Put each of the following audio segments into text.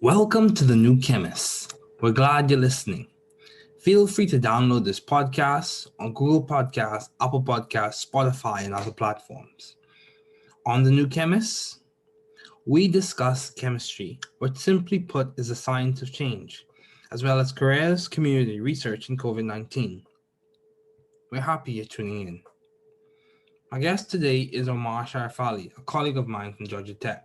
Welcome to the new Chemist. We're glad you're listening. Feel free to download this podcast on Google Podcasts, Apple Podcasts, Spotify, and other platforms. On the new Chemist, we discuss chemistry, which simply put is the science of change, as well as careers, community research, and COVID-19. We're happy you're tuning in. My guest today is Omar Sharifali, a colleague of mine from Georgia Tech.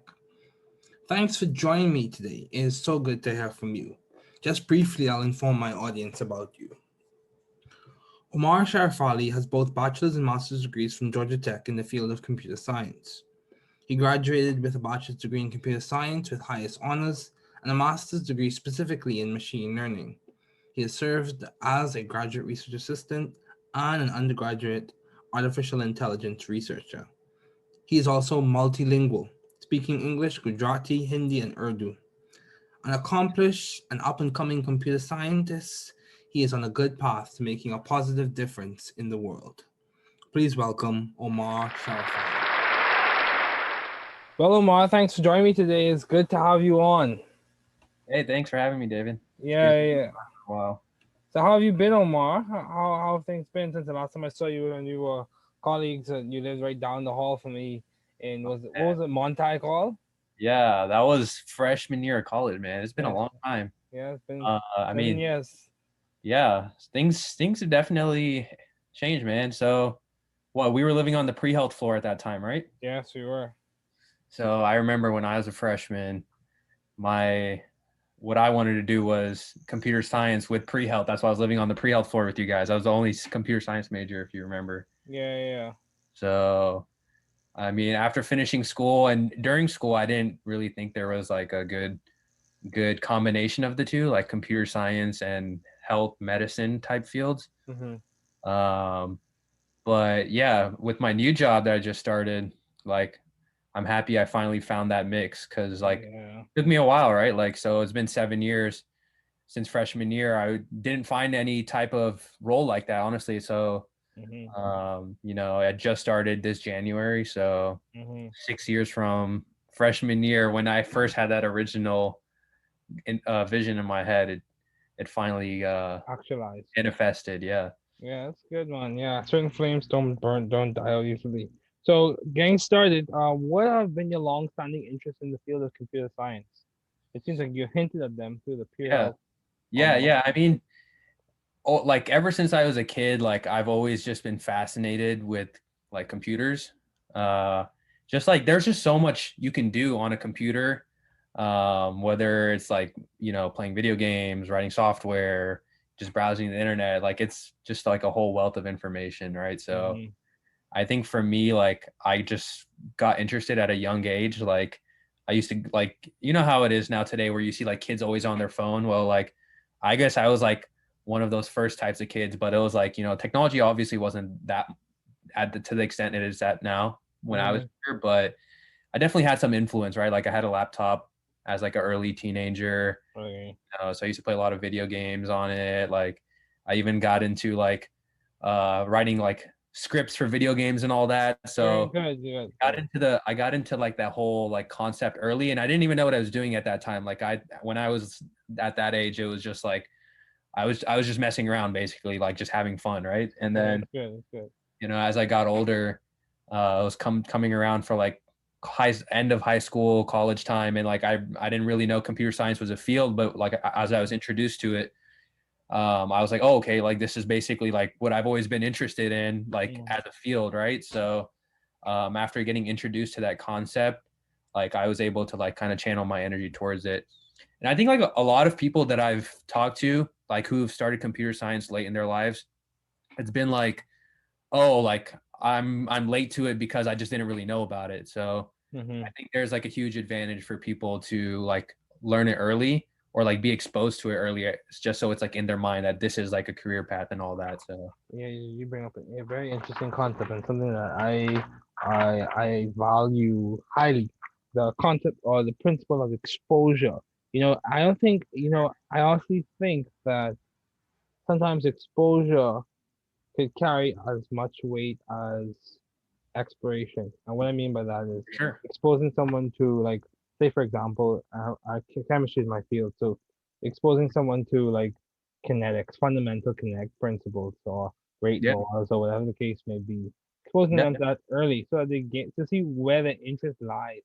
Thanks for joining me today. It is so good to hear from you. Just briefly, I'll inform my audience about you. Omar Sharifali has both bachelor's and master's degrees from Georgia Tech in the field of computer science. He graduated with a bachelor's degree in computer science with highest honors and a master's degree specifically in machine learning. He has served as a graduate research assistant and an undergraduate artificial intelligence researcher. He is also multilingual, speaking English, Gujarati, Hindi, and Urdu. An accomplished and up-and-coming computer scientist, he is on a good path to making a positive difference in the world. Please welcome Omar Sharifali. Well, Omar, thanks for joining me today. It's good to have you on. Hey, thanks for having me, David. Yeah. Wow. So how have you been, Omar? How have things been since the last time I saw you and you were colleagues and you lived right down the hall from me in, what was it, Montague Hall? Yeah, that was freshman year of college, man. It's been a long time. Yeah, it's been 7 years. Yeah, things have definitely changed, man. So, we were living on the pre-health floor at that time, right? Yes, we were. So I remember when I was a freshman, what I wanted to do was computer science with pre-health. That's why I was living on the pre-health floor with you guys. I was the only computer science major, if you remember. Yeah. So, I mean, after finishing school and during school, I didn't really think there was like a good combination of the two, like computer science and health medicine type fields. Mm-hmm. But yeah, with my new job that I just started, like, I'm happy I finally found that mix because it took me a while, right? Like, so it's been 7 years since freshman year. I didn't find any type of role like that, honestly. So, I just started this January. So 6 years from freshman year, when I first had that original vision in my head, it finally actualized, manifested. Yeah. Yeah, that's good, man. Yeah, certain flames don't die out usually. So, getting started, what have been your long-standing interest in the field of computer science? It seems like you hinted at them through the Yeah. pre-health. Yeah. I mean, like ever since I was a kid, like I've always just been fascinated with like computers. Just like there's just so much you can do on a computer, whether it's like, playing video games, writing software, just browsing the internet. Like it's just like a whole wealth of information, right? So I think for me, like I just got interested at a young age. Like I used to, like, how it is now today where you see like kids always on their phone. Well, like I guess I was like one of those first types of kids, but it was like, technology obviously wasn't that to the extent it is at now when I was here, but I definitely had some influence, right? Like I had a laptop as like an early teenager. Okay. So I used to play a lot of video games on it. Like I even got into like writing like scripts for video games and all that. So I got into like that whole like concept early, and I didn't even know what I was doing at that time. Like when I was at that age, it was just like I was just messing around, basically, like just having fun, right? And then That's good. as I got older, I was coming around for like end of high school, college time, and like I didn't really know computer science was a field, but like as I was introduced to it, I was like, oh, okay, like this is basically like what I've always been interested in, like as a field, right? So after getting introduced to that concept, like I was able to like kind of channel my energy towards it. And I think like a lot of people that I've talked to, like who've started computer science late in their lives, it's been like, oh, like I'm late to it because I just didn't really know about it. So I think there's like a huge advantage for people to like learn it early or like be exposed to it earlier, just so it's like in their mind that this is like a career path and all that. So yeah, you bring up a very interesting concept and something that I value highly. The concept or the principle of exposure. I don't think, I honestly think that sometimes exposure could carry as much weight as exploration. And what I mean by that is sure. exposing someone to like say for example, chemistry is my field, so exposing someone to like kinetics, fundamental kinetic principles, or rate Yeah. laws, or whatever the case may be, exposing Yeah. them to that early so that they get to see where their interest lies.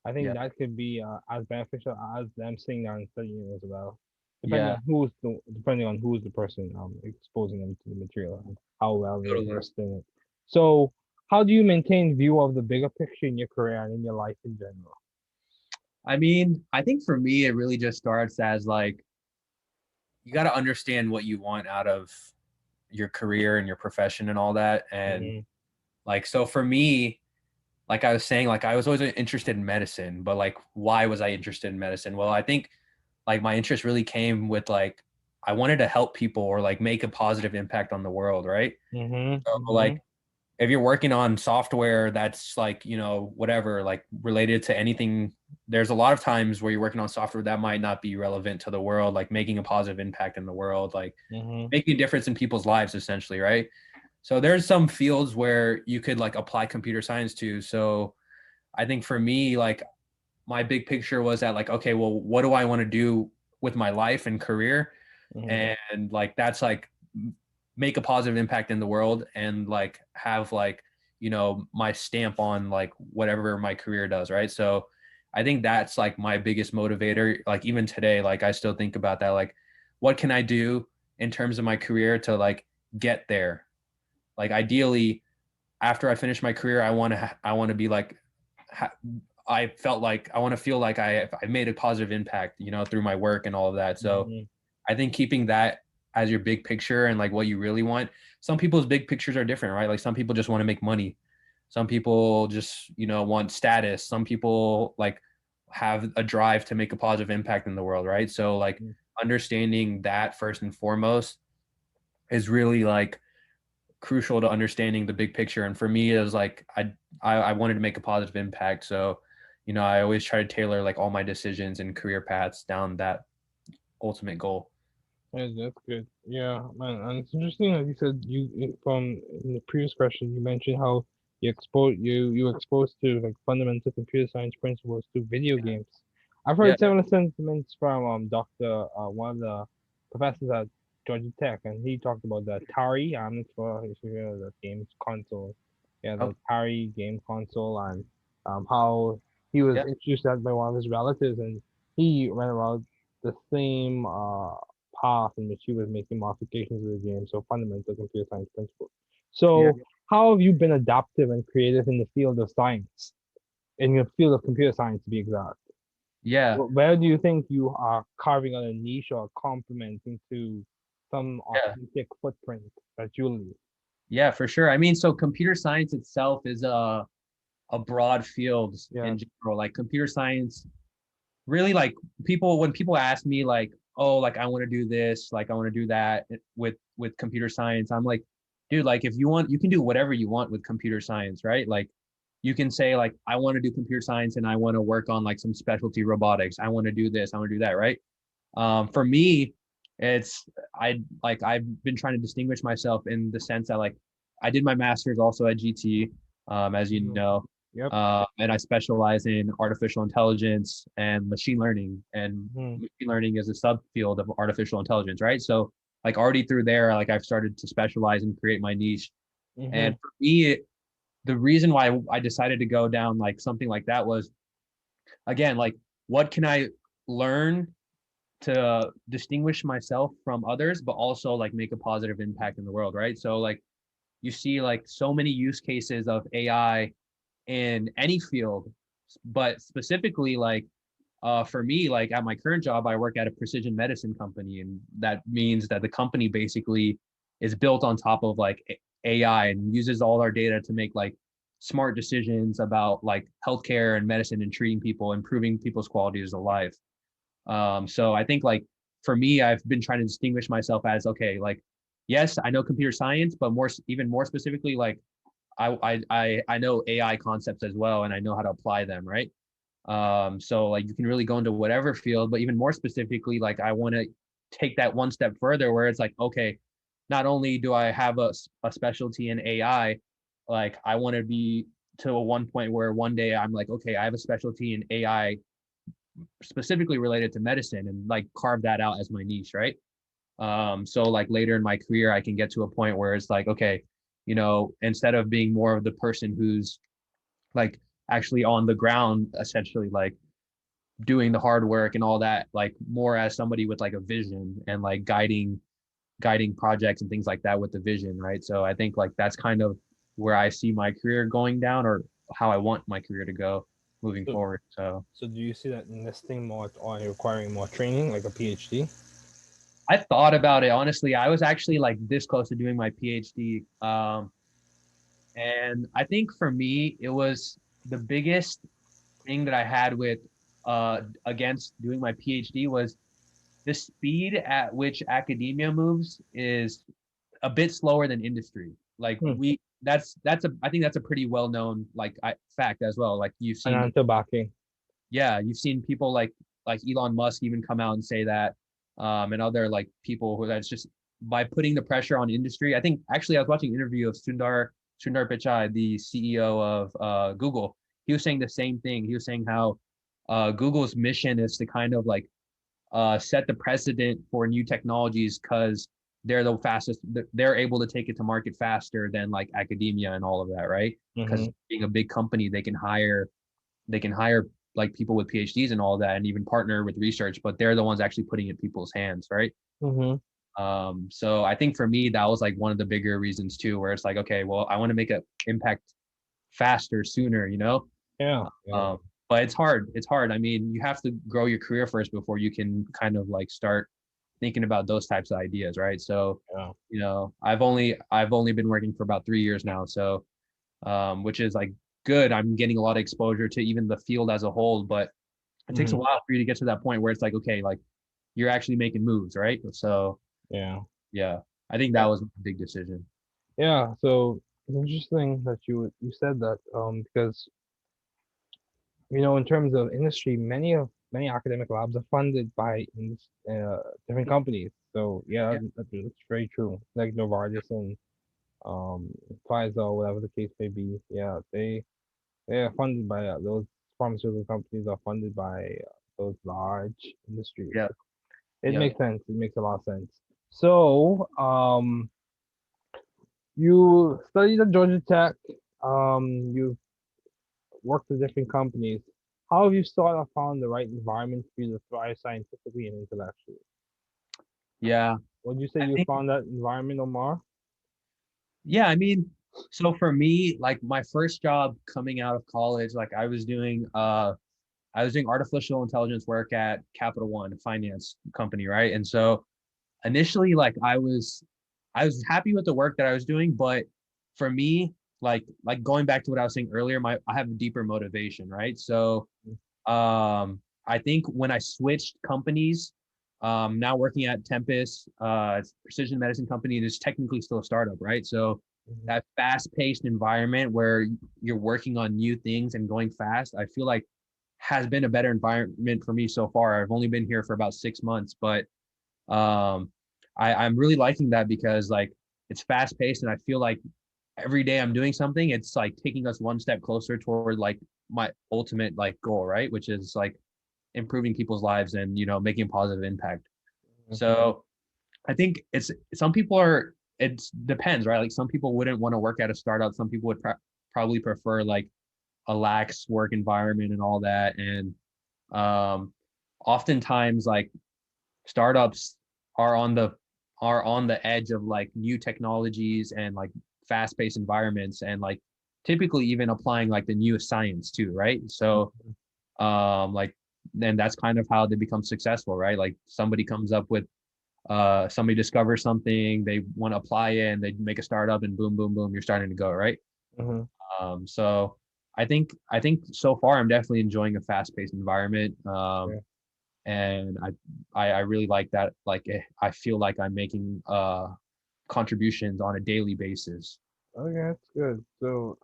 I think Yeah. that could be as beneficial as them sitting down and studying as well, Yeah. depending on who's the person exposing them to the material and how well they're Totally. versed in it. So, how do you maintain view of the bigger picture in your career and in your life in general? I mean, I think for me, it really just starts as like, you got to understand what you want out of your career and your profession and all that. And Mm-hmm. like, so for me, like I was saying, like I was always interested in medicine, but like, why was I interested in medicine? Well, I think like my interest really came with like, I wanted to help people or like make a positive impact on the world, right? Mm-hmm. So Mm-hmm. like, if you're working on software that's like, you know, whatever, like related to anything, there's a lot of times where you're working on software that might not be relevant to the world, like making a positive impact in the world, like Mm-hmm. making a difference in people's lives, essentially, right? So there's some fields where you could like apply computer science to. So I think for me, like my big picture was that like, okay, well, what do I want to do with my life and career? Mm-hmm. And like that's like make a positive impact in the world and like have like, you know, my stamp on like whatever my career does, right? So I think that's like my biggest motivator. Like even today, like I still think about that, like what can I do in terms of my career to like get there? Like ideally after I finish my career, I want to be like I felt like I want to feel like I made a positive impact, you know, through my work and all of that. So Mm-hmm. I think keeping that as your big picture and like what you really want. Some people's big pictures are different, right? Like some people just want to make money. Some people just, you know, want status. Some people like have a drive to make a positive impact in the world, right? So like understanding that first and foremost is really like crucial to understanding the big picture. And for me, it was like I wanted to make a positive impact. So, you know, I always try to tailor like all my decisions and career paths down that ultimate goal. Yeah, that's good. Yeah, man, and it's interesting that you said from in the previous question you mentioned how you were exposed to like fundamental computer science principles through video games. I've Yeah. heard similar sentiments from Doctor one of the professors at Georgia Tech, and he talked about the Atari. I'm not sure if you hear the games console. Yeah, the Okay. Atari game console, and how he was Yeah. introduced that by one of his relatives, and he went about the same path in which he was making modifications to the game, so fundamental computer science principles. Yeah. So, how have you been adaptive and creative in the field of science, in the field of computer science to be exact? Yeah. Where do you think you are carving out a niche or complementing to some Yeah. authentic footprint that you leave? Yeah, for sure. I mean, so computer science itself is a broad field Yeah. in general. Like computer science, really like people when people ask me like, oh, like I want to do this, like I want to do that with computer science, I'm like, dude, like if you want, you can do whatever you want with computer science, right? Like you can say like I want to do computer science and I want to work on like some specialty robotics. I want to do this, I want to do that, right? For me, it's I've been trying to distinguish myself in the sense that like I did my master's also at GT, as you Mhm. know, Yep. and I specialize in artificial intelligence and machine learning. And Mhm. machine learning is a subfield of artificial intelligence, right? So like already through there, like I've started to specialize and create my niche. And Mhm. for me, the reason why I decided to go down like something like that was again like what can I learn to distinguish myself from others, but also like make a positive impact in the world, right? So like you see like so many use cases of AI in any field, but specifically like for me, like at my current job, I work at a precision medicine company, and that means that the company basically is built on top of like AI and uses all our data to make like smart decisions about like healthcare and medicine and treating people, improving people's qualities of life. So I think like for me, I've been trying to distinguish myself as okay, like yes, I know computer science, but even more specifically, like I know AI concepts as well, and I know how to apply them, right? So like you can really go into whatever field, but even more specifically, like I want to take that one step further, where it's like okay, not only do I have a specialty in AI, like I want to be to a one point where one day I'm like okay, I have a specialty in AI specifically related to medicine and like carve that out as my niche, right? So like later in my career, I can get to a point where it's like, okay, instead of being more of the person who's like actually on the ground, essentially like doing the hard work and all that, like more as somebody with like a vision and like guiding projects and things like that with the vision, right? So I think like that's kind of where I see my career going down, or how I want my career to go moving So, forward. So so do you see that investing more or requiring more training, like a PhD? I thought about it honestly. I was actually like this close to doing my PhD, and I think for me it was the biggest thing that I had with against doing my PhD was the speed at which academia moves is a bit slower than industry. Like Hmm. that's a I think that's a pretty well known fact as well. Like you've seen, Financial backing. yeah, you've seen people like Elon Musk even come out and say that, and other like people who that's just by putting the pressure on industry. I think actually I was watching an interview of Sundar Pichai, the CEO of Google. He was saying the same thing. He was saying how Google's mission is to kind of like set the precedent for new technologies because they're the fastest. They're able to take it to market faster than like academia and all of that, right? Because Mm-hmm. being a big company, they can hire like people with PhDs and all that, and even partner with research. But they're the ones actually putting it in people's hands, right? Mm-hmm. So I think for me that was like one of the bigger reasons too, where it's like, okay, well, I want to make an impact faster, sooner, Yeah. Yeah. um, but it's hard. It's hard. I mean, you have to grow your career first before you can kind of like start thinking about those types of ideas, right? So, Yeah. I've only been working for about 3 years now, so which is like good. I'm getting a lot of exposure to even the field as a whole, but it takes a Mm-hmm. while for you to get to that point where it's like, okay, like you're actually making moves, right? So, Yeah. yeah, I think that Yeah. was a big decision. Yeah. So it's interesting that you said that because in terms of industry, many academic labs are funded by different companies. So yeah, Yeah, that's very true. Like Novartis and um Pfizer, whatever the case may be. Yeah, they are funded by those pharmaceutical companies are funded by those large industries. yeah, It yeah. makes sense. It makes a lot of sense. So you studied at Georgia Tech. You worked with different companies. How have you sort of found the right environment for you to thrive scientifically and intellectually? Yeah. Would you say I you think found that environment, Omar? Yeah, I mean, so for me, like my first job coming out of college, like I was doing artificial intelligence work at Capital One, a finance company, right? And so initially, like I was happy with the work that I was doing, but for me, like going back to what I was saying earlier, I have a deeper motivation, right? So I think when I switched companies, now working at Tempest, it's a precision medicine company, it is technically still a startup, right? So Mhm. that fast-paced environment where you're working on new things and going fast, I feel like has been a better environment for me so far. I've only been here for about 6 months, but um, I'm really liking that because like it's fast-paced and I feel like every day I'm doing something, it's like taking us one step closer toward like my ultimate like goal, right? Which is like improving people's lives and making a positive impact. So I think it's some people are it depends, right? Like some people wouldn't want to work at a startup. Some people would probably prefer like a lax work environment and all that. And um, oftentimes like startups are on the are on the edge of like new technologies and like fast-paced environments and like typically even applying like the newest science too, right? So like then that's kind of how they become successful, right? Like somebody comes up with somebody discovers something, they want to apply it and they make a startup and boom boom boom you're starting to go, right? Mm-hmm. So I think so far I'm definitely enjoying a fast-paced environment, Yeah. and I really like that. Like I feel like I'm making contributions on a daily basis. Okay, that's good. So,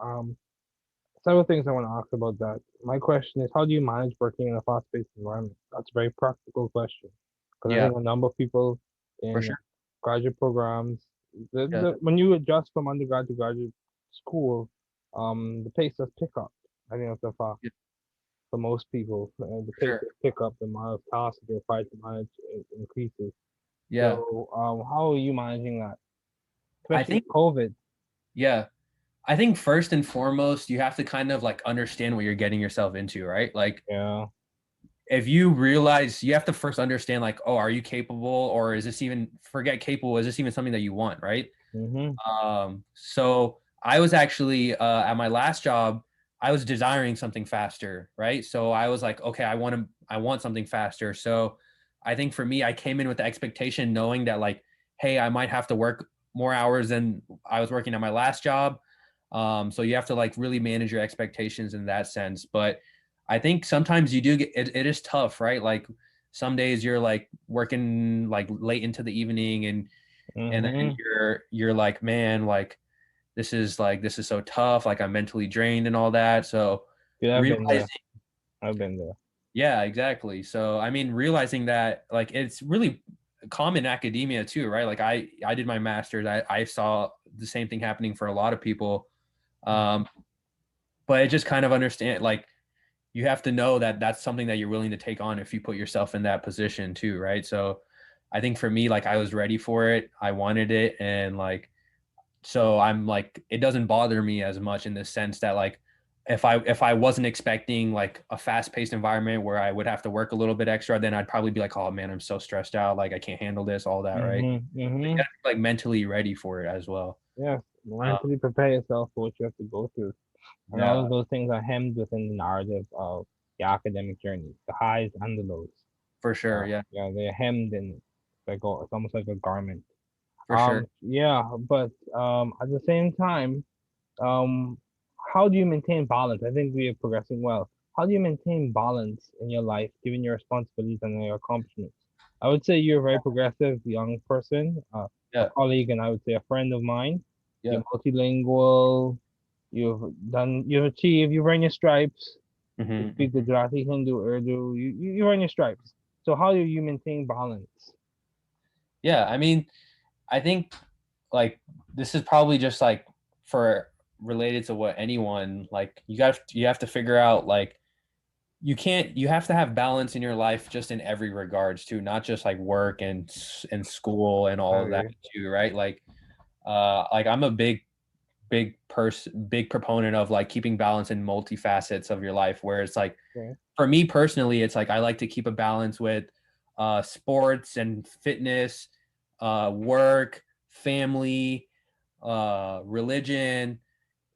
several things I want to ask about that. My question is, how do you manage working in a fast-paced environment? That's a very practical question because I Yeah, think a number of people for in sure. graduate programs, Yeah, when you adjust from undergrad to graduate school, the pace does pick up. I think that's a fact. yeah, for most people. The pace Sure. of pickup, the amount of tasks that you're required to manage increases. Yeah. So, how are you managing that, I especially think, with COVID? yeah. I think first and foremost, you have to kind of like understand what you're getting yourself into, right? Like Yeah. if you realize you have to first understand like, oh, are you capable or is this even forget capable? Is this even something that you want, right? Mm-hmm. So I was actually at my last job, I was desiring something faster, right? So I was like, okay, I want something faster. So I think for me, I came in with the expectation knowing that like, hey, I might have to work more hours than I was working at my last job. So you have to like really manage your expectations in that sense. But I think sometimes you do get it is tough, right? Like some days you're like working like late into the evening and then Mm-hmm. you're like, man, like this is so tough, like I'm mentally drained and all that. So Yeah, I've been there. realizing, I've been there. yeah, exactly. So I mean realizing that like it's really common in academia too, right? Like I did my master's, I saw the same thing happening for a lot of people. um but it just kind of understand like you have to know that that's something that you're willing to take on if you put yourself in that position too, right? So I think for me, like I was ready for it, I wanted it, and like so I'm like it doesn't bother me as much in the sense that like if I wasn't expecting like a fast-paced environment where I would have to work a little bit extra, then I'd probably be like, oh man, I'm so stressed out, like I can't handle this, all that, right? Mm-hmm. So you Mm-hmm. gotta be like mentally ready for it as well. Yes. uh, Mentally prepare yourself for what you have to go through. And all yeah, of those things are hemmed within the narrative of the academic journey, the highs and the lows. for sure, yeah, Yeah, they're hemmed in. It's almost like a garment. for sure. Yeah, but at the same time, um, how do you maintain balance? I think we are progressing well. How do you maintain balance in your life, given your responsibilities and your accomplishments? I would say you're a very progressive young person, a Yeah, colleague, and I would say a friend of mine. yeah. You're multilingual. You've achieved. You've earned your stripes. You Hmm. speak Gujarati, Hindu, Urdu. You earn your stripes. So how do you maintain balance? Yeah, I mean, I think like this is probably just like for related to what anyone like you have to figure out like you have to have balance in your life just in every regards too, not just like work and school and all of that Okay. too, right? Like I'm a big proponent of like keeping balance in multifacets of your life, where it's like Okay. for me personally, it's like I like to keep a balance with sports and fitness, work, family, religion.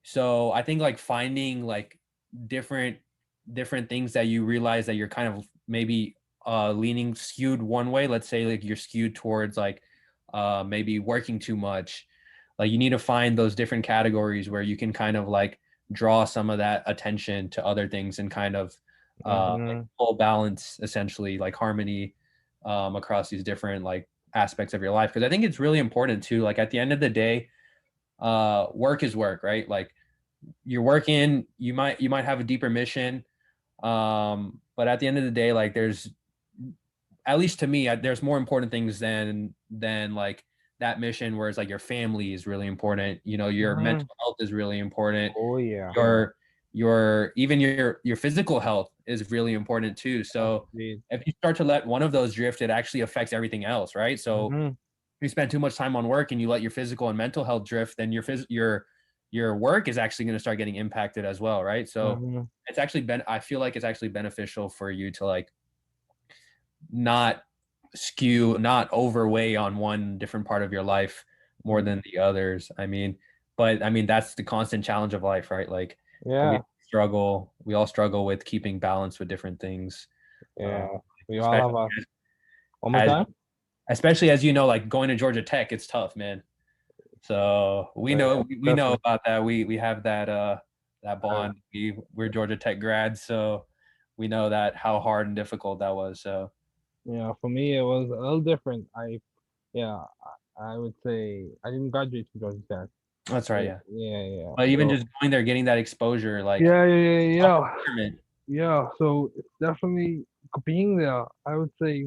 So I think like finding like different different things that you realize that you're kind of maybe leaning skewed one way. Let's say like you're skewed towards like maybe working too much. Like you need to find those different categories where you can kind of like draw some of that attention to other things and kind of like Mm-hmm. full balance, essentially like harmony across these different like aspects of your life. Because I think it's really important too. Like at the end of the day, work is work, right? Like you're working, you might have a deeper mission, but at the end of the day, like there's at least to me, there's more important things than like that mission, where it's like your family is really important, you know, your Mm-hmm. mental health is really important, Oh yeah. your even your physical health is really important too. Yes, So indeed. if you start to let one of those drift, it actually affects everything else, right? So Mm-hmm. if you spend too much time on work and you let your physical and mental health drift, then your work is actually going to start getting impacted as well, right? So Mm-hmm. it's actually been I feel like it's actually beneficial for you to like not not overweigh on one different part of your life more than the others. I mean, but I mean that's the constant challenge of life, right? Like Yeah. we all struggle with keeping balance with different things. Uh, Yeah. We all especially have a one more as time. especially as you know, like going to Georgia Tech, it's tough, man. So Yeah, we know definitely. about that. We have that that Uh, bond. We're Georgia Tech grads, so we know that how hard and difficult that was. So yeah, for me it was a little different. Yeah, I would say I didn't graduate from Georgia Tech. that's right, yeah. Yeah. But even So just going there, getting that exposure, like tough yeah. environment. Yeah, so it's definitely being there. I would say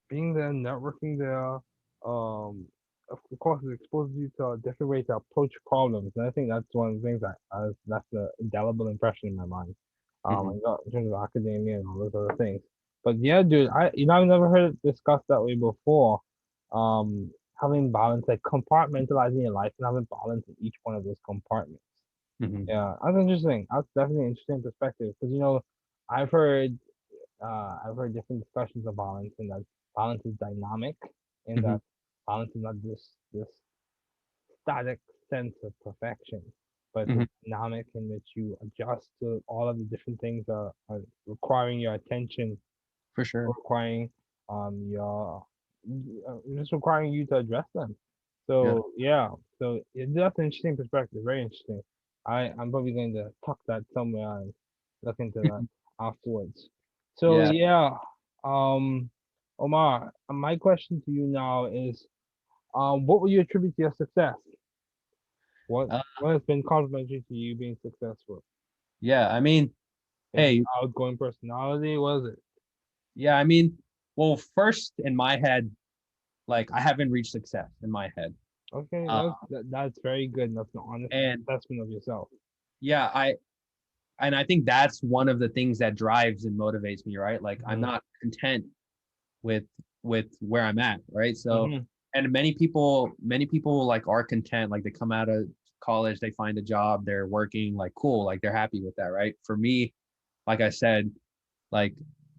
being there, networking there, of course, it exposes you to a different way to approach problems, and I think that's one of the things that's an indelible impression in my mind. Mhm. in terms of academia and all those other things. But yeah, dude, I've never heard it discussed that way before. Having balance, like compartmentalizing your life and having balance in each one of those compartments. Mhm. Yeah, that's interesting. That's definitely an interesting perspective because I've heard I've heard different discussions of balance, and that balance is dynamic, and Mhm. that balance is not this static sense of perfection, but it's a Mhm. dynamic in which you adjust to all of the different things that are requiring your attention, For sure. requiring your just requiring you to address them. Yeah. So yeah, that's an interesting perspective, very interesting. I'm probably going to tuck that somewhere and look into that afterwards. So Yeah. yeah, um, Omar, my question to you now is, what would you attribute to your success? What Uh, what has been complementary to you being successful? yeah. I mean, Is it hey, outgoing personality? What is it? yeah. I mean, well, first in my head, like I haven't reached success in my head. Okay, Uh, that's very good. That's an honest and assessment of yourself. yeah, I think that's one of the things that drives and motivates me, right? Like I'm Hmm. not content with where I'm at, right? So, Hmm. and many people like are content, like they come out of college, they find a job, they're working, like cool, like they're happy with that, right? For me, like I said, like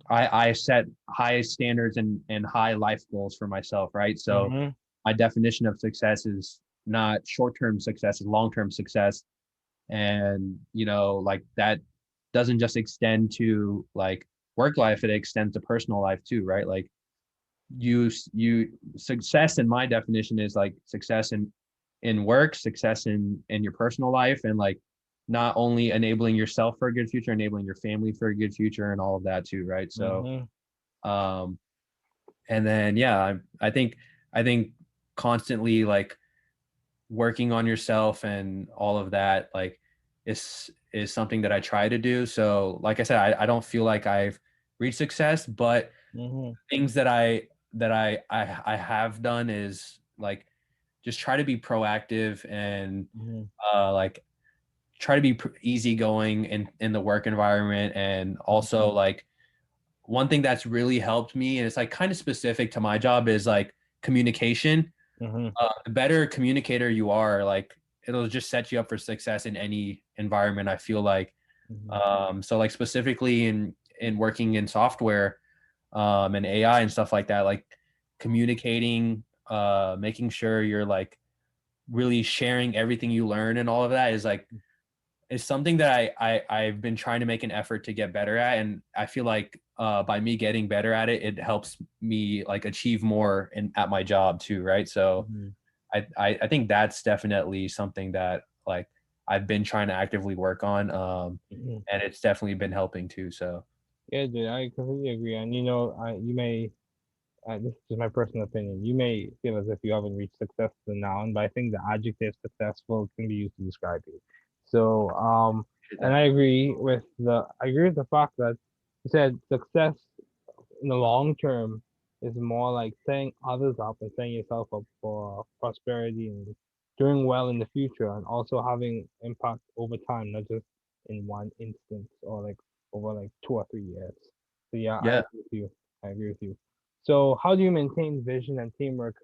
I set high standards and high life goals for myself, right? So Hmm. my definition of success is not short-term success, it's long-term success. And like that doesn't just extend to like work life, it extends to personal life too, right? Like you success in my definition is like success in work, success in your personal life, and like not only enabling yourself for a good future, enabling your family for a good future and all of that too, right? So Hmm. um and then yeah, I think constantly like working on yourself and all of that like is something that I try to do. So like I said, I don't feel like I've reached success, but Hmm. things that I have done is like just try to be proactive and Hmm. like try to be easygoing in the work environment. And also like one thing that's really helped me, and it's like kind of specific to my job, is like communication. Hmm. The better communicator you are, like it'll just set you up for success in any environment, I feel like. Hmm. So like specifically in working in software and AI and stuff like that, like communicating, making sure you're like really sharing everything you learn and all of that is something that I've been trying to make an effort to get better at. And I feel like by me getting better at it, it helps me like achieve more in at my job too, right? So Hmm. I think that's definitely something that like I've been trying to actively work on. Hmm. And it's definitely been helping too. So Yeah, dude, I completely agree. And you may this is just my personal opinion. You may feel as if you haven't reached success as a noun, but I think the adjective successful can be used to describe you. So, and I agree with the fact that you said success in the long term is more like setting others up and setting yourself up for prosperity and doing well in the future, and also having impact over time, not just in one instance or like over like 2 or 3 years. So yeah, I yeah, agree with you. I agree with you. So how do you maintain vision and teamwork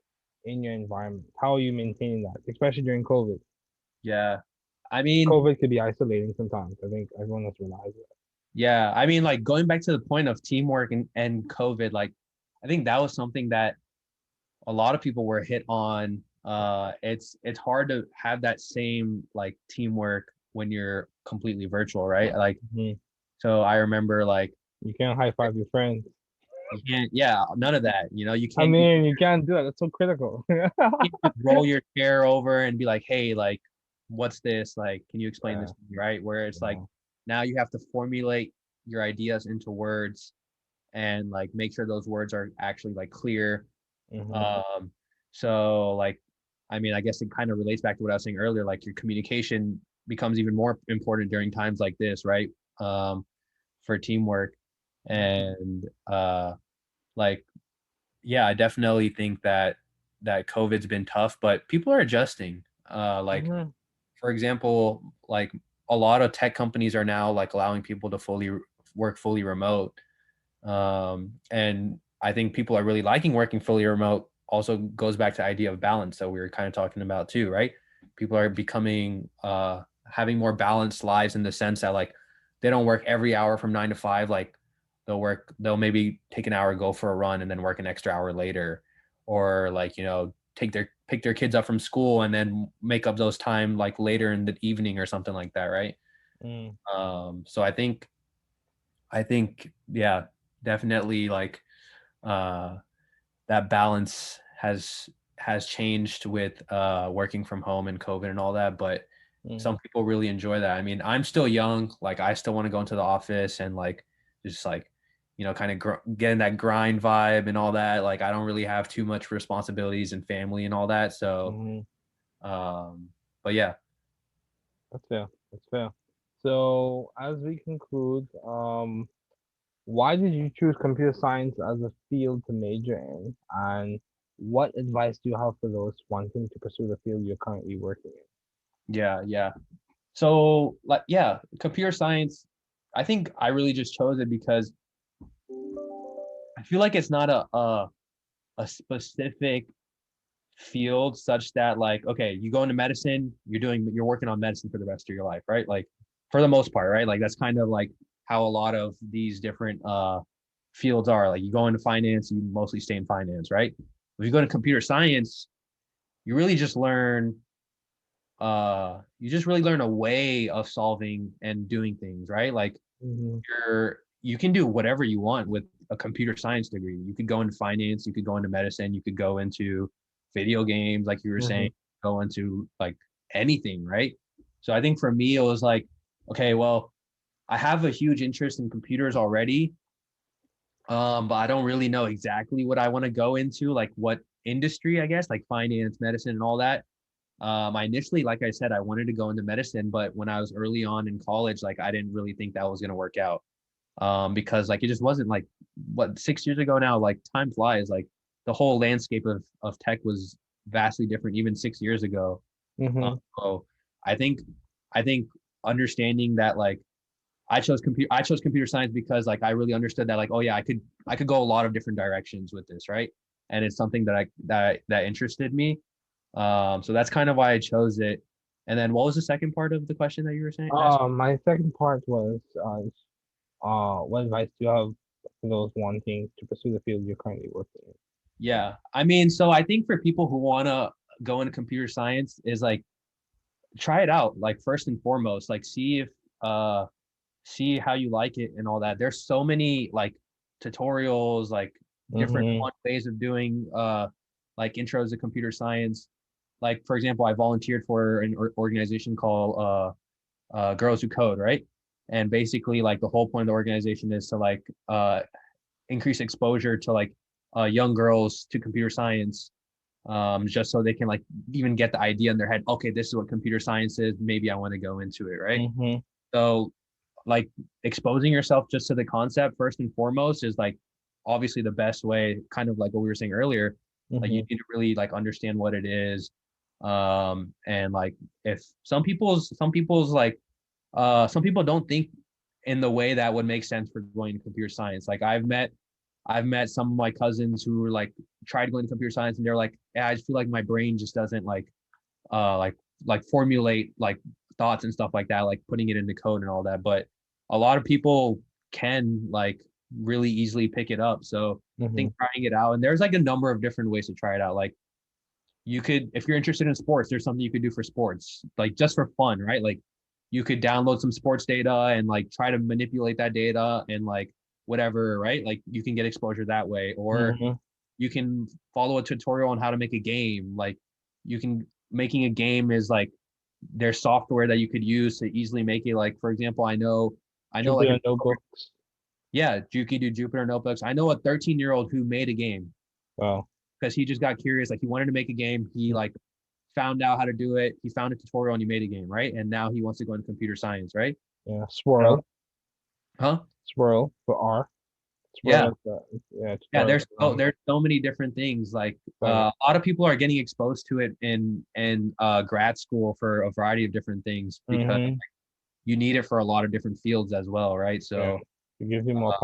in your environment? How are you maintaining that, especially during COVID? yeah. I mean, COVID could be isolating sometimes. I think everyone has realized it. yeah. I mean, like going back to the point of teamwork and COVID, like I think that was something that a lot of people were hit on. It's hard to have that same like teamwork when you're completely virtual, right? Like Mhm. so I remember like You can't high five your friends. you can't, yeah, none of that. You I can't mean, you can't do that. That's so critical. just roll your chair over and be like, hey, like, what's this? Like, can you explain this Yeah, to me? Right? Where it's like yeah. now you have to formulate your ideas into words and like make sure those words are actually like clear. Hmm. Um, so like, I mean, I guess it kind of relates back to what I was saying earlier. Like your communication becomes even more important during times like this, right? For teamwork and like yeah, I definitely think that COVID's been tough, but people are adjusting. Like Hmm. for example, like a lot of tech companies are now like allowing people to work fully remote. And I think people are really liking working fully remote. Also goes back to the idea of balance that we were kind of talking about too, right? People are becoming having more balanced lives in the sense that like they don't work every hour from 9 to 5. Like they'll maybe take an hour, go for a run, and then work an extra hour later, or like, you know, pick their kids up from school and then make up those time like later in the evening or something like that, right? So I think yeah, definitely like that balance has changed with working from home and COVID and all that, but some people really enjoy that. I mean, I'm still young, like I still want to go into the office and like just like, you know, kind of getting that grind vibe and all that. Like I don't really have too much responsibilities and family and all that. So but yeah. That's fair. That's fair. So as we conclude, why did you choose computer science as a field to major in? And what advice do you have for those wanting to pursue the field you're currently working in? Yeah. So like, yeah, computer science, I think I really just chose it because I feel like it's not a specific field such that like, okay, you go into medicine, you're working on medicine for the rest of your life, right? Like for the most part, right? Like that's kind of like how a lot of these different fields are. Like you go into finance, you mostly stay in finance, right? If you go into computer science, you really just learn really learn a way of solving and doing things, right? Like you can do whatever you want with a computer science degree. You could go into finance, you could go into medicine, you could go into video games, like you were saying, go into like anything, right? So I think for me, it was like, okay, well, I have a huge interest in computers already, but I don't really know exactly what I want to go into, like what industry, I guess, like finance, medicine, and all that. I initially, like I said, I wanted to go into medicine, but when I was early on in college, like I didn't really think that was going to work out. Because like it just wasn't like what 6 years ago now, like time flies, like the whole landscape of tech was vastly different even 6 years ago. So I think understanding that like I chose computer science because like I really understood that like, oh yeah, I could go a lot of different directions with this, right? And it's something that interested me. So that's kind of why I chose it. And then what was the second part of the question that you were saying? My second part was, what advice do you have for those wanting to pursue the field you're currently working in? Yeah, I mean, so I think for people who want to go into computer science is like try it out. Like first and foremost, like see how you like it and all that. There's so many like tutorials, like different fun ways of doing like intros to computer science. Like for example, I volunteered for an organization called Girls Who Code, right? And basically like the whole point of the organization is to like increase exposure to like young girls to computer science, just so they can like even get the idea in their head, okay, this is what computer science is, maybe I want to go into it, right? So like exposing yourself just to the concept first and foremost is like obviously the best way, kind of like what we were saying earlier. Like you need to really like understand what it is. And like if some people's like some people don't think in the way that would make sense for going to computer science. Like I've met some of my cousins who were like tried going to computer science and they're like, yeah, I just feel like my brain just doesn't like formulate like thoughts and stuff like that, like putting it into code and all that. But a lot of people can like really easily pick it up. So I think trying it out, and there's like a number of different ways to try it out. Like you could, if you're interested in sports, there's something you could do for sports, like just for fun, right? Like you could download some sports data and like try to manipulate that data and like whatever, right? Like you can get exposure that way, or you can follow a tutorial on how to make a game. Like making a game is like there's software that you could use to easily make it. Like for example, I know Jupyter like notebooks. Yeah, Juki do Jupyter notebooks. I know a 13-year-old who made a game. Wow. Because he just got curious, like he wanted to make a game. He like found out how to do it. He found a tutorial and he made a game, right? And now he wants to go into computer science, right? Yeah, Swirl. Huh? Swirl for R. Swirl, yeah. Yeah. There's so many different things. Like a lot of people are getting exposed to it in grad school for a variety of different things because you need it for a lot of different fields as well, right? So it gives you more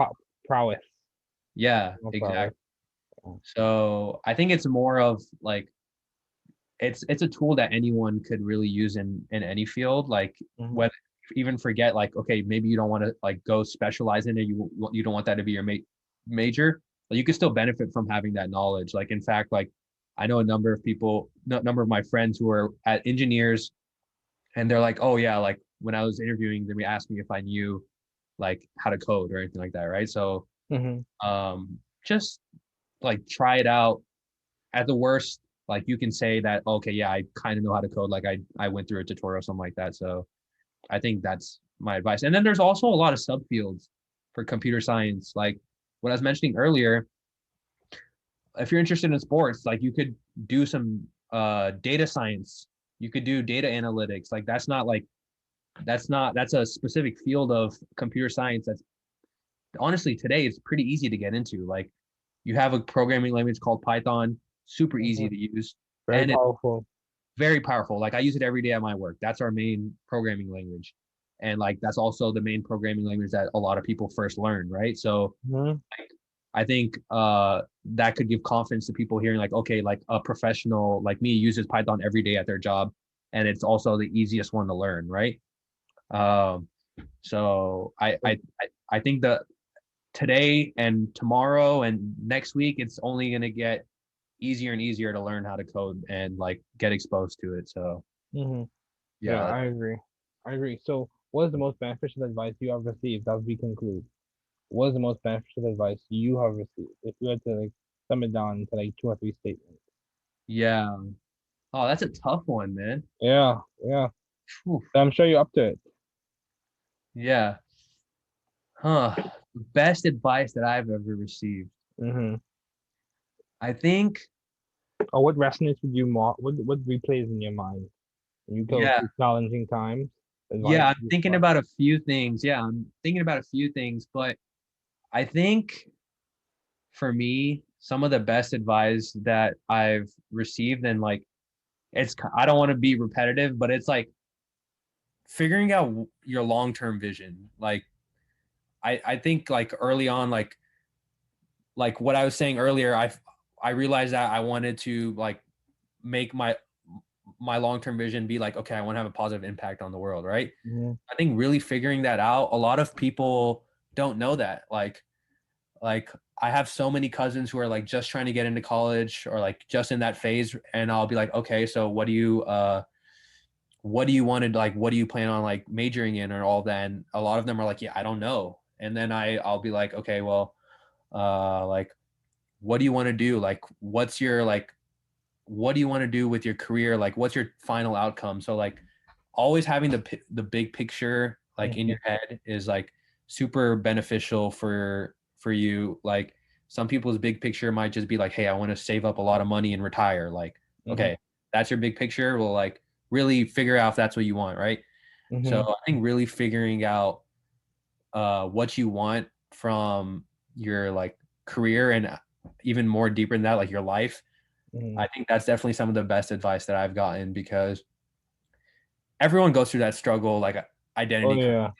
prowess. yeah, More exactly. prowess. So I think it's more of like it's a tool that anyone could really use in any field, like whether even forget like, okay, maybe you don't want to like go specialize in it, you don't want that to be your major, but you could still benefit from having that knowledge. Like in fact, like I know a number of people, number of my friends who are at engineers, and they're like, oh yeah, like when I was interviewing them, we asked me if I knew like how to code or anything like that, right? So just like try it out. At the worst, like you can say that, okay, yeah, I kind of know how to code. Like I went through a tutorial, something like that. So I think that's my advice. And then there's also a lot of subfields for computer science. Like what I was mentioning earlier, if you're interested in sports, like you could do some data science. You could do data analytics. Like that's a specific field of computer science that's honestly today it's pretty easy to get into. Like you have a programming language called Python, super easy to use. Very and powerful. Very powerful. Like I use it every day at my work. That's our main programming language. And like that's also the main programming language that a lot of people first learn, right? So like, I think that could give confidence to people hearing like, okay, like a professional like me uses Python every day at their job, and it's also the easiest one to learn, right? So I think that today and tomorrow and next week, it's only going to get easier and easier to learn how to code and like get exposed to it. So yeah, I agree. So what is the most beneficial advice you have received as we conclude? What is the most beneficial advice you have received? If you had to like sum it down to like 2 or 3 statements. yeah. Oh, that's a tough one, man. Yeah. Whew. I'm sure you're up to it. Yeah. Huh. Best advice that I've ever received. I think. Or what resonates with you more? What replays in your mind when you go through challenging times? Yeah, I'm thinking about a few things. But I think for me, some of the best advice that I've received, and like I don't want to be repetitive, but it's like figuring out your long-term vision. Like I think like early on, like what I was saying earlier, I realized that I wanted to like make my long-term vision be like, okay, I want to have a positive impact on the world, right? I think really figuring that out, a lot of people don't know that. Like I have so many cousins who are like just trying to get into college or like just in that phase, and I'll be like, okay, so what do you want to like, what do you plan on like majoring in or all that? And a lot of them are like, yeah, I don't know. And then I'll be like, okay, well, like what do you want to do? Like what's your like what do you want to do with your career? Like what's your final outcome? So like always having the big picture like in your head is like super beneficial for you. Like some people's big picture might just be like, hey, I want to save up a lot of money and retire. Like okay, that's your big picture. Well, like really figure out if that's what you want, right? So I think really figuring out what you want from your like career, and even more deeper than that, like your life. I think that's definitely some of the best advice that I've gotten, because everyone goes through that struggle, like identity crisis.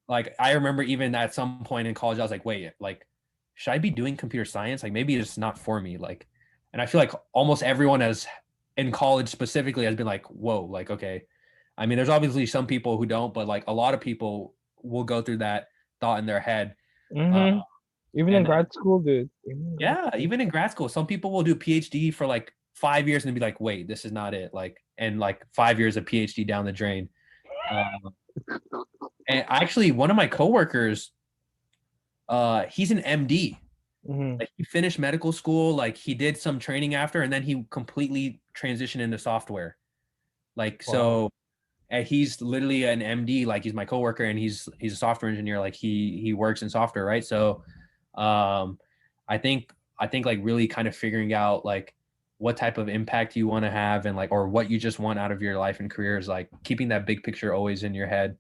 Like I remember even at some point in college, I was like, wait, like should I be doing computer science? Like maybe it's not for me. Like, and I feel like almost everyone has in college specifically has been like, whoa, like okay. I mean, there's obviously some people who don't, but like a lot of people will go through that thought in their head. Even in grad school, dude. Even in grad school, some people will do PhD for like 5 years and be like, wait, this is not it. Like, and like 5 years of PhD down the drain. And actually, one of my coworkers, he's an MD. Like he finished medical school, like he did some training after, and then he completely transitioned into software. Like so, and he's literally an MD. Like he's my coworker, and he's a software engineer. Like he works in software, right? So, I think like really kind of figuring out like what type of impact you want to have, and like or what you just want out of your life and career, is like keeping that big picture always in your head,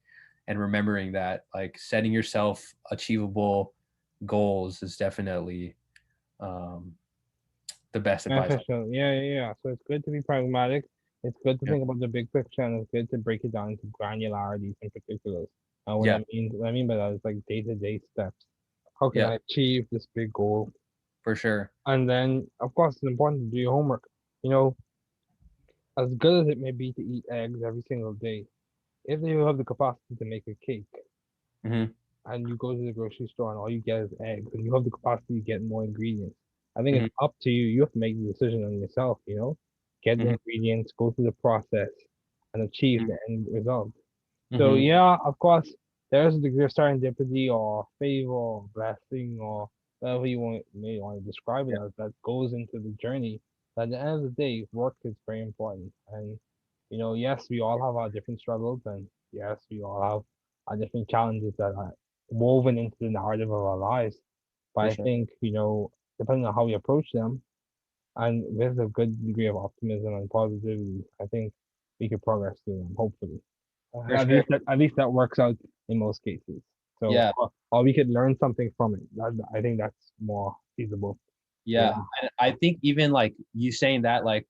and remembering that like setting yourself achievable goals is definitely the best advice. Yeah. So it's good to be pragmatic. It's good to Yeah. think about the big picture, and it's good to break it down into granularities and particulars. And Yeah. what I mean by that is like day-to-day steps. How can Yeah. I achieve this big goal? For sure. And then, of course, it's important to do your homework. You know, as good as it may be to eat eggs every single day, if you have the capacity to make a cake Hmm. and you go to the grocery store and all you get is eggs and you have the capacity to get more ingredients, I think Hmm. it's up to you. You have to make the decision on yourself, you know? Get the Hmm. ingredients, go through the process, and achieve the end result. So, Hmm. yeah, of course, there's a degree of serendipity or favor or blessing or whatever may want to describe it Yeah. as that goes into the journey. But at the end of the day, work is very important. And, you know, yes, we all have our different struggles, and yes, we all have our different challenges that are woven into the narrative of our lives. But For I sure. think, you know, depending on how we approach them, and with a good degree of optimism and positivity, I think we could progress through them, hopefully. For sure. At least that works out in most cases. So, Yeah. or we could learn something from it. I think that's more feasible. Yeah. Yeah. And I think even like you saying that, like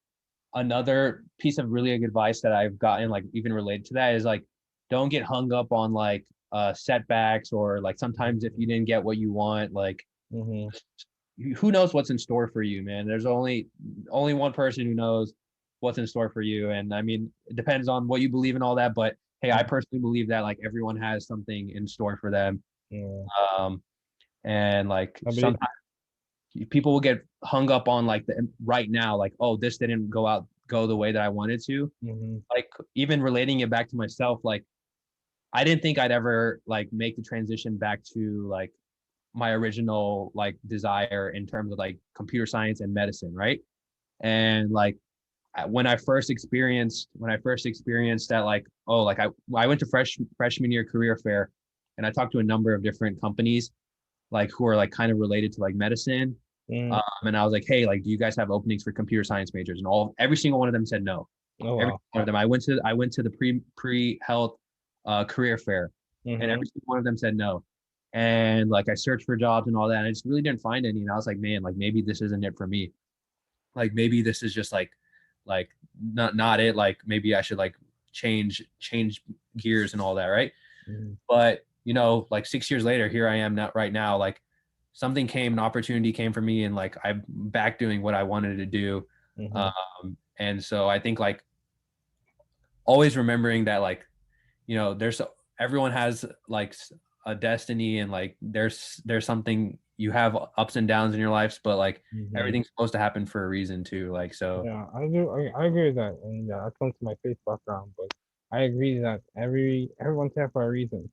another piece of really good advice that I've gotten, like even related to that, is like don't get hung up on like setbacks, or like sometimes if you didn't get what you want, like Mm-hmm. who knows what's in store for you, man. There's only one person who knows what's in store for you. And I mean, it depends on what you believe and all that, but hey, I personally believe that like everyone has something in store for them. Yeah. um and like I believe. sometimes people will get hung up on like the right now, like, oh, this didn't go the way that I wanted to. Mm-hmm. Like even relating it back to myself, like I didn't think I'd ever like make the transition back to like my original like desire in terms of like computer science and medicine, right? And like when I first experienced that, like, oh, like I went to freshman year career fair, and I talked to a number of different companies like who are like kind of related to like medicine. Mm. And I was like, hey, like, do you guys have openings for computer science majors? And every single one of them said no. Oh Every wow. one of them. I went to the pre health career fair, and Mm-hmm. every single one of them said no. And like I searched for jobs and all that, and I just really didn't find any. And I was like, man, like maybe this isn't it for me. Like maybe this is just like not it. Like maybe I should like change gears and all that, right? Mm-hmm. But like 6 years later, here I am not right now. Like an opportunity came for me, and like I'm back doing what I wanted to do. Mm-hmm. And so I think like always remembering that like there's everyone has like a destiny, and like there's something, you have ups and downs in your lives, but like Mm-hmm. everything's supposed to happen for a reason too, like so. Yeah, I do. I agree with that, and that comes to my faith background. But I agree that everyone's here for a reason.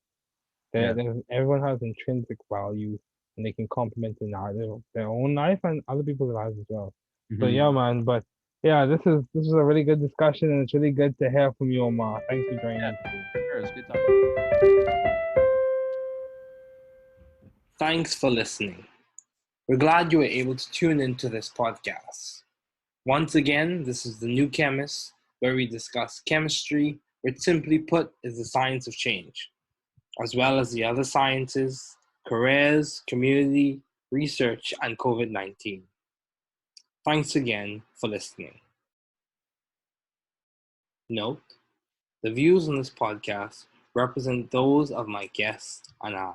Yeah. Everyone has intrinsic value, and they can complement the narrative of their own life and other people's lives as well. So Hmm. yeah, man. But yeah, this is a really good discussion, and it's really good to hear from you, Omar. Thanks for joining Yeah, me today. for sure, it's good talking. Thanks for listening. We're glad you were able to tune into this podcast. Once again, this is The New Chemist, where we discuss chemistry, which simply put is the science of change, as well as the other sciences, careers, community, research, and COVID 19. Thanks again for listening. Note, the views on this podcast represent those of my guests and I.